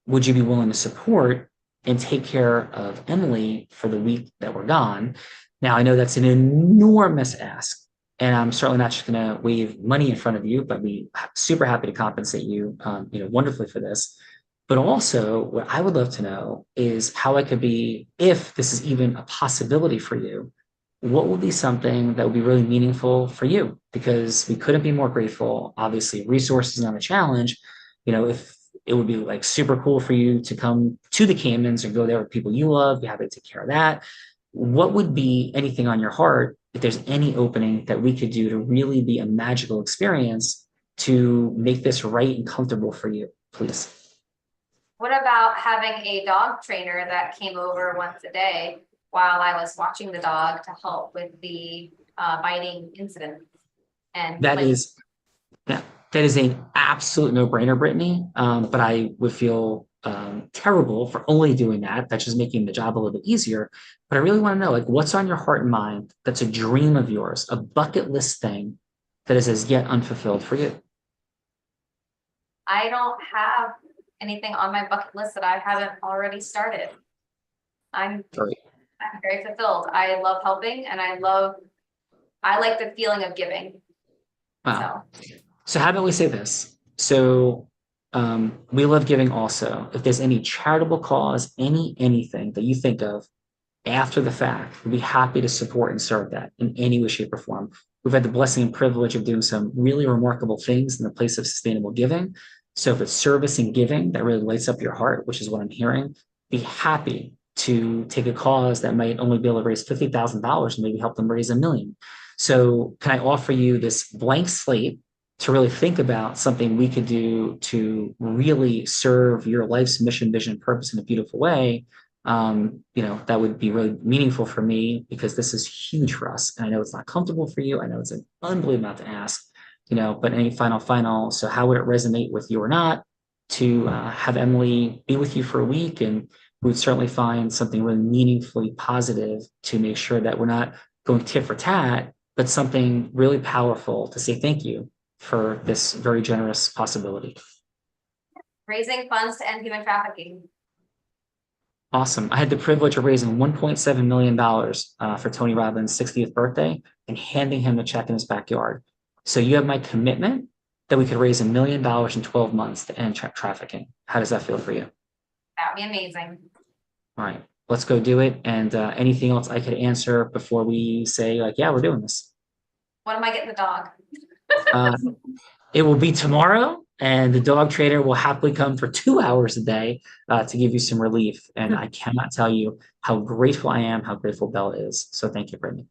[SPEAKER 1] would you be willing to support and take care of Emily for the week that we're gone? Now, I know that's an enormous ask, and I'm certainly not just going to wave money in front of you, but be super happy to compensate you, wonderfully for this. But also, what I would love to know is how I could be, if this is even a possibility for you, what would be something that would be really meaningful for you? Because we couldn't be more grateful. Obviously, resources is not a challenge. If it would be like super cool for you to come to the Caymans and go there with people you love, be happy to take care of that. What would be anything on your heart if there's any opening that we could do to really be a magical experience to make this right and comfortable for you, please?
[SPEAKER 19] What about having a dog trainer that came over once a day while I was watching the dog to help with the biting incident? And
[SPEAKER 1] that is an absolute no-brainer, Brittany. But I would feel terrible for only doing that. That's just making the job a little bit easier. But I really want to know, what's on your heart and mind that's a dream of yours, a bucket list thing that is as yet unfulfilled for you?
[SPEAKER 19] I don't have anything on my bucket list that I haven't already started. I'm very fulfilled. I love helping, and I like the feeling of giving.
[SPEAKER 1] Wow. So how about we say this? So we love giving also. If there's any charitable cause, anything that you think of after the fact, we'd be happy to support and serve that in any way, shape, or form. We've had the blessing and privilege of doing some really remarkable things in the place of sustainable giving. So if it's service and giving that really lights up your heart, which is what I'm hearing, be happy to take a cause that might only be able to raise $50,000 and maybe help them raise $1 million. So can I offer you this blank slate to really think about something we could do to really serve your life's mission, vision, purpose in a beautiful way? That would be really meaningful for me, because this is huge for us. And I know it's not comfortable for you. I know it's an unbelievable amount to ask, but any final. So how would it resonate with you or not to have Emily be with you for a week? And we would certainly find something really meaningfully positive to make sure that we're not going tit for tat, but something really powerful to say thank you for this very generous possibility.
[SPEAKER 19] Raising funds to end human trafficking.
[SPEAKER 1] Awesome. I had the privilege of raising $1.7 million for Tony Robbins' 60th birthday and handing him the check in his backyard. So you have my commitment that we could raise $1 million in 12 months to end trafficking. How does that feel for you?
[SPEAKER 19] That'd be amazing.
[SPEAKER 1] All right, let's go do it. And anything else I could answer before we say, yeah, we're doing this?
[SPEAKER 19] When am I getting the dog?
[SPEAKER 1] It will be tomorrow, and the dog trainer will happily come for 2 hours a day to give you some relief. And I cannot tell you how grateful I am, how grateful Bella is. So thank you, Brittany.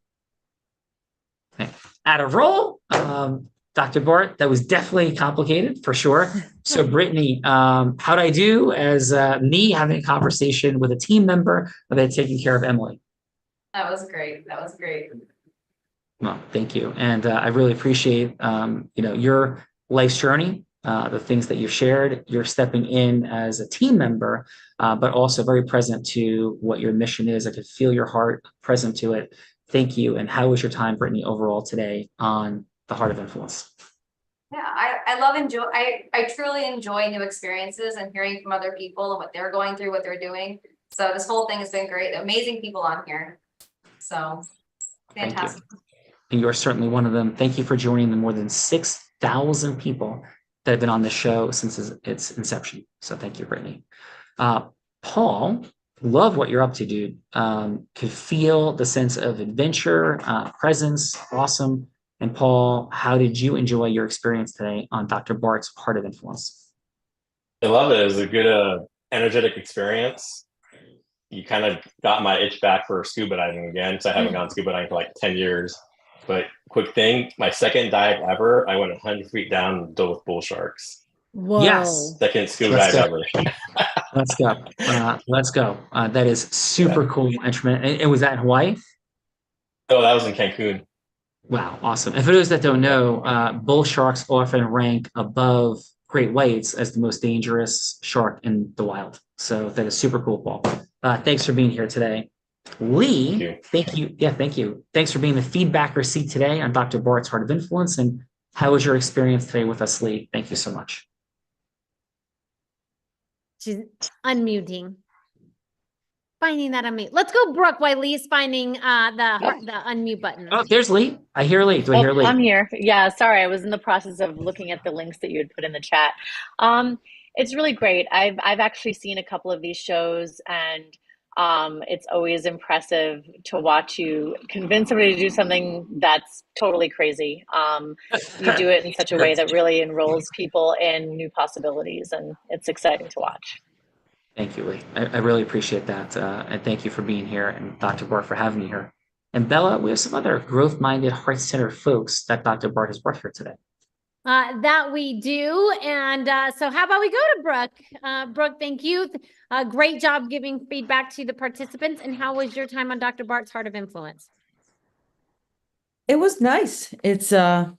[SPEAKER 1] Okay. Out of roll, Dr. Bart, that was definitely complicated for sure. So Brittany, how'd I do as me having a conversation with a team member about taking care of Emily?
[SPEAKER 19] That was great. That was great.
[SPEAKER 1] Well, thank you. And I really appreciate, your life's journey, the things that you've shared. You're stepping in as a team member, but also very present to what your mission is. I could feel your heart present to it. Thank you. And how was your time, Brittany, overall today on the Heart of Influence?
[SPEAKER 19] Yeah, I truly enjoy new experiences and hearing from other people and what they're going through, what they're doing. So this whole thing has been great. Amazing people on here. So fantastic.
[SPEAKER 1] Thank you. And you're certainly one of them. Thank you for joining the more than 6,000 people that have been on the show since its inception. So thank you, Brittany. Paul, love what you're up to, dude. Could feel the sense of adventure, presence, awesome. And Paul, how did you enjoy your experience today on Dr. Bart's Heart of Influence?
[SPEAKER 3] I love it. It was a good, energetic experience. You kind of got my itch back for scuba diving again, because I haven't gone scuba diving for like 10 years. But quick thing, my second dive ever, I went 100 feet down and dove with bull sharks.
[SPEAKER 14] Whoa.
[SPEAKER 1] Yes.
[SPEAKER 3] Second scuba dive ever.
[SPEAKER 1] Let's go. Let's go. That is super cool. And was that in Hawaii?
[SPEAKER 3] Oh, that was in Cancun.
[SPEAKER 1] Wow, awesome. And for those that don't know, bull sharks often rank above great whites as the most dangerous shark in the wild. So that is super cool, Paul. Thanks for being here today. Lee, thank you. Yeah, thank you. Thanks for being the feedbacker seat today on Dr. Bart's Heart of Influence. And how was your experience today with us, Lee? Thank you so much.
[SPEAKER 14] She's unmuting. Finding that unmute. Let's go, Brooke, while Lee's finding the unmute button.
[SPEAKER 1] Oh, there's Lee. I hear Lee. Do I hear Lee?
[SPEAKER 18] I'm here. Yeah, sorry. I was in the process of looking at the links that you had put in the chat. It's really great. I've actually seen a couple of these shows, and it's always impressive to watch you convince somebody to do something that's totally crazy. You do it in such a way that really enrolls people in new possibilities, and it's exciting to watch.
[SPEAKER 1] Thank you, Lee. I really appreciate that. And thank you for being here, and Dr. Bart for having me here. And Bella, we have some other growth-minded, heart-centered folks that Dr. Bart has brought here today.
[SPEAKER 14] That we do. And so how about we go to Brooke? Brooke, thank you. Great job giving feedback to the participants. And how was your time on Dr. Bart's Heart of Influence?
[SPEAKER 16] It was nice. It's for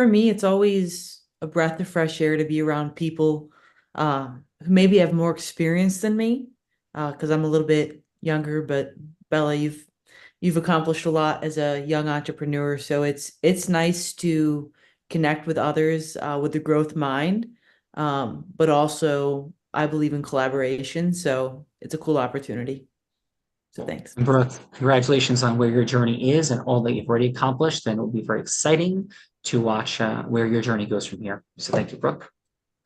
[SPEAKER 16] me, it's always a breath of fresh air to be around people who maybe have more experience than me, because I'm a little bit younger. But Bella, you've accomplished a lot as a young entrepreneur, so it's nice to connect with others with the growth mind, but also I believe in collaboration, so it's a cool opportunity. So thanks.
[SPEAKER 1] And Brooke, congratulations on where your journey is and all that you've already accomplished, and it will be very exciting to watch where your journey goes from here. So thank you, Brooke.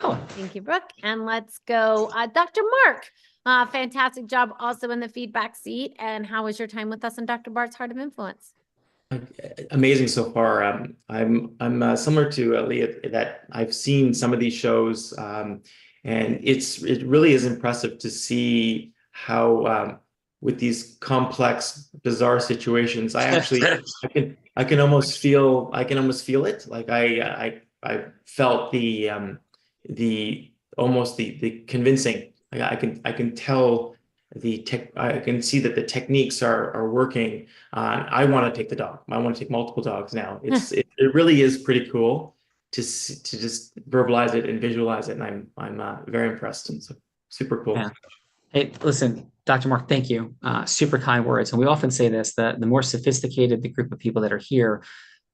[SPEAKER 14] Thank you, Brooke. And let's go, Dr. Mark. Fantastic job also in the feedback seat. And how was your time with us on Dr. Bart's Heart of Influence?
[SPEAKER 17] Amazing so far. I'm similar to Leah, that I've seen some of these shows, and it really is impressive to see how with these complex, bizarre situations, I can almost feel it. Like I felt the convincing. I can tell I can see that the techniques are working. I want to take the dog. I want to take multiple dogs now. It really is pretty cool to just verbalize it and visualize it. And I'm very impressed. And so super cool.
[SPEAKER 1] Yeah. Hey, listen, Dr. Mark, thank you. Super kind words. And we often say this, that the more sophisticated the group of people that are here,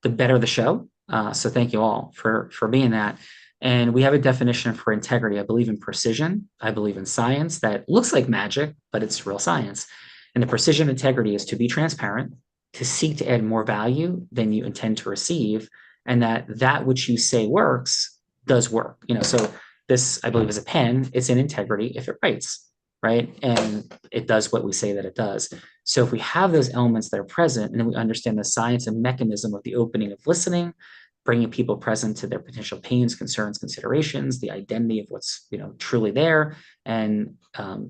[SPEAKER 1] the better the show. So thank you all for being that. And we have a definition for integrity. I believe in precision. I believe in science that looks like magic, but it's real science. And the precision of integrity is to be transparent, to seek to add more value than you intend to receive, and that which you say works does work. So this, I believe, is a pen. It's in integrity if it writes, right? And it does what we say that it does. So if we have those elements that are present, and then we understand the science and mechanism of the opening of listening, bringing people present to their potential pains, concerns, considerations, the identity of what's truly there, and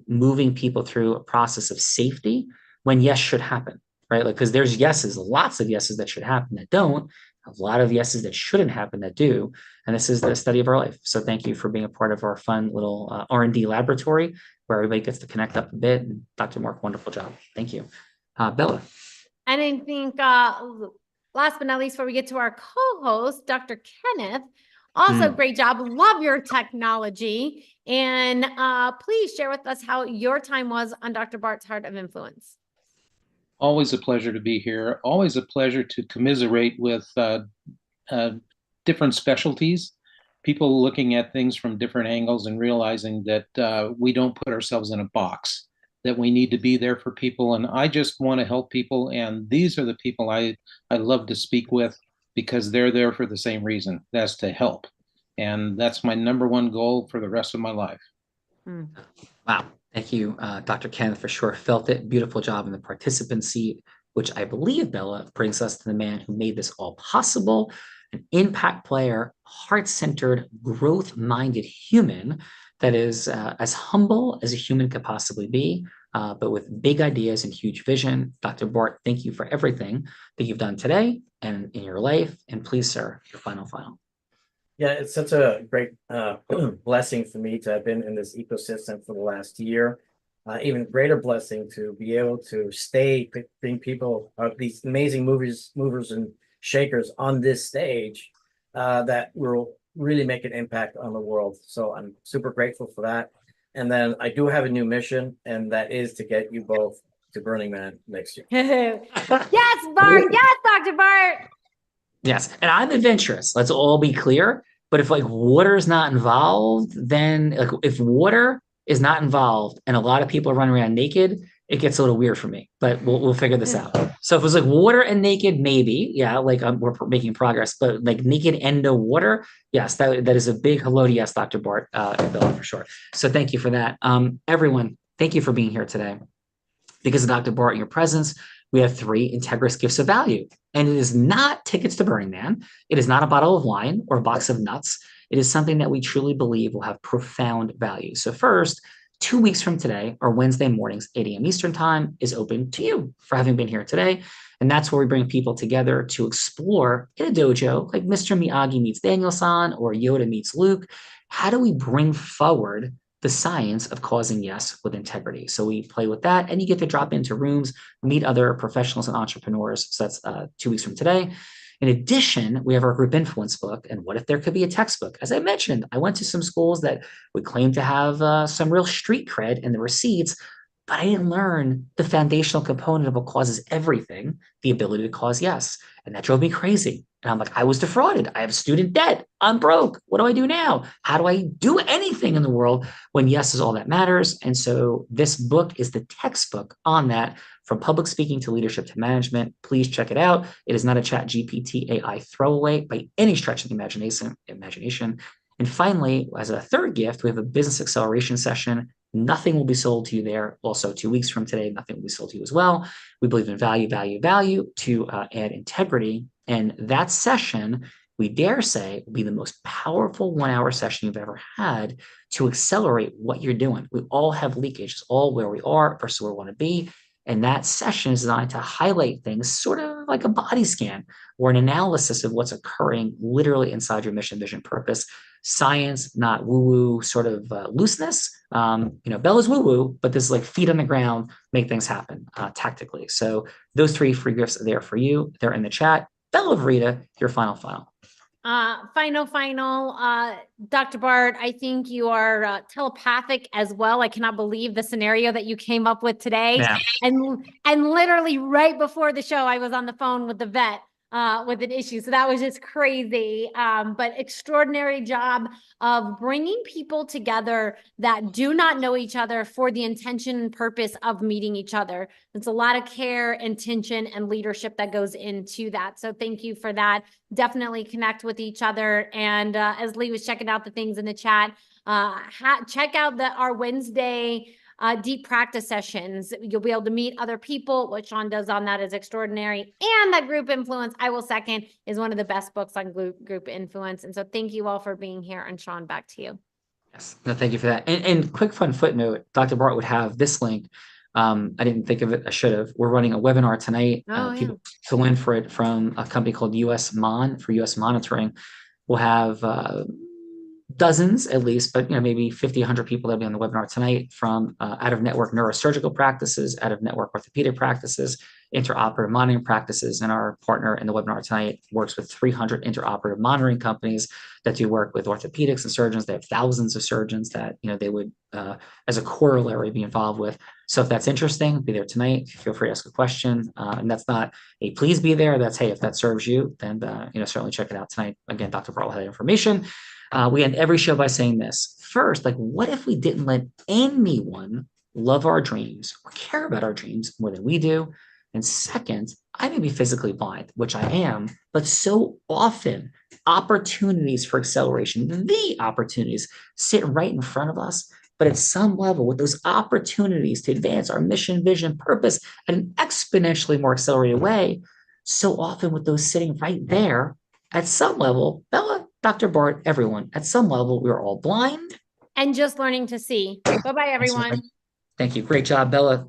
[SPEAKER 1] moving people through a process of safety when yes should happen, right? Like, because there's yeses, lots of yeses that should happen that don't, a lot of yeses that shouldn't happen that do, and this is the study of our life. So thank you for being a part of our fun little R&D laboratory where everybody gets to connect up a bit. And Dr. Mark, wonderful job. Thank you. Bella.
[SPEAKER 14] And I think last but not least, before we get to our co-host, Dr. Kenneth, also great job. Love your technology. And please share with us how your time was on Dr. Bart's Heart of Influence.
[SPEAKER 15] Always a pleasure to be here. Always a pleasure to commiserate with different specialties, people looking at things from different angles and realizing that we don't put ourselves in a box, that we need to be there for people. And I just want to help people. And these are the people I love to speak with because they're there for the same reason. That's to help. And that's my number one goal for the rest of my life.
[SPEAKER 1] Wow. Thank you, Dr. Kenneth, for sure. Felt it. Beautiful job in the participant seat, which I believe, Bella, brings us to the man who made this all possible, an impact player, heart-centered, growth-minded human that is as humble as a human could possibly be, but with big ideas and huge vision. Dr. Bart, thank you for everything that you've done today and in your life. And please, sir, your final.
[SPEAKER 20] Yeah, it's such a great blessing for me to have been in this ecosystem for the last year. Even greater blessing to be able to bring people, these amazing movers and shakers on this stage that will really make an impact on the world. So I'm super grateful for that. And then I do have a new mission, and that is to get you both to Burning Man next year.
[SPEAKER 14] Yes, Bart. Yes, Dr. Bart.
[SPEAKER 1] Yes, and I'm adventurous. Let's all be clear. But if water is not involved, then if water is not involved and a lot of people are running around naked, it gets a little weird for me. But we'll figure this out. So if it was water and naked, maybe, yeah, we're making progress. But naked and no water, yes, that is a big hello to yes, Dr. Bart, Bella, for sure. So thank you for that, everyone. Thank you for being here today. Because of Dr. Bart and your presence, we have 3 Integris gifts of value. And it is not tickets to Burning Man. It is not a bottle of wine or a box of nuts. It is something that we truly believe will have profound value. So first, 2 weeks from today, or Wednesday mornings, 8 a.m. Eastern time, is open to you for having been here today. And that's where we bring people together to explore in a dojo, like Mr. Miyagi meets Daniel-san or Yoda meets Luke. How do we bring forward the science of causing yes with integrity? So we play with that, and you get to drop into rooms, meet other professionals and entrepreneurs. So that's 2 weeks from today. In addition, we have our group influence book. And what if there could be a textbook? As I mentioned, I went to some schools that would claim to have some real street cred in the receipts, but I didn't learn the foundational component of what causes everything, the ability to cause yes. And that drove me crazy. And I'm like, I was defrauded. I have student debt. I'm broke. What do I do now? How do I do anything in the world when yes is all that matters? And so this book is the textbook on that, from public speaking to leadership to management. Please check it out. It is not a ChatGPT AI throwaway by any stretch of the imagination. And finally, as a third gift, we have a business acceleration session. Nothing will be sold to you there. Also, 2 weeks from today, nothing will be sold to you as well. We believe in value to add integrity. And that session, we dare say, will be the most powerful 1 hour session you've ever had to accelerate what you're doing. We all have leakage. It's all where we are versus where we want to be. And that session is designed to highlight things sort of like a body scan or an analysis of what's occurring literally inside your mission, vision, purpose. Science, not woo-woo sort of looseness. Bella's woo-woo, but this is feet on the ground, make things happen tactically. So those 3 free gifts are there for you. They're in the chat. Bella Verita, your final.
[SPEAKER 14] Dr. Bart, I think you are telepathic as well. I cannot believe the scenario that you came up with today.
[SPEAKER 1] Yeah.
[SPEAKER 14] And literally right before the show, I was on the phone with the vet with an issue. So that was just crazy. But extraordinary job of bringing people together that do not know each other for the intention and purpose of meeting each other. It's a lot of care, intention, and leadership that goes into that. So thank you for that. Definitely connect with each other. And as Lee was checking out the things in the chat, check out our Wednesday deep practice sessions. You'll be able to meet other people. What Sean does on that is extraordinary. And that Group Influence, I will second, is one of the best books on group influence. And so thank you all for being here. And Sean, back to you.
[SPEAKER 1] Yes, no, thank you for that. And quick fun footnote, Dr. Bart would have this link. I didn't think of it. I should have. We're running a webinar tonight. People fill in for it from a company called US Mon for US Monitoring. We'll have dozens at least, but maybe 50, 100 people that'll be on the webinar tonight from out-of-network neurosurgical practices, out-of-network orthopedic practices, interoperative monitoring practices, and our partner in the webinar tonight works with 300 interoperative monitoring companies that do work with orthopedics and surgeons. They have thousands of surgeons that they would, as a corollary, be involved with. So if that's interesting, be there tonight. Feel free to ask a question, and that's not a please be there. That's hey, if that serves you, then certainly check it out tonight. Again, Dr. Bart will have that information. We end every show by saying this. First, what if we didn't let anyone love our dreams or care about our dreams more than we do? And second, I may be physically blind, which I am, but so often opportunities for acceleration, the opportunities sit right in front of us. But at some level, with those opportunities to advance our mission, vision, purpose in an exponentially more accelerated way, so often with those sitting right there, at some level, Bella, Dr. Bart, everyone, at some level, we're all blind.
[SPEAKER 14] And just learning to see. Bye-bye, everyone.
[SPEAKER 1] Thank you. Great job, Bella. Dr.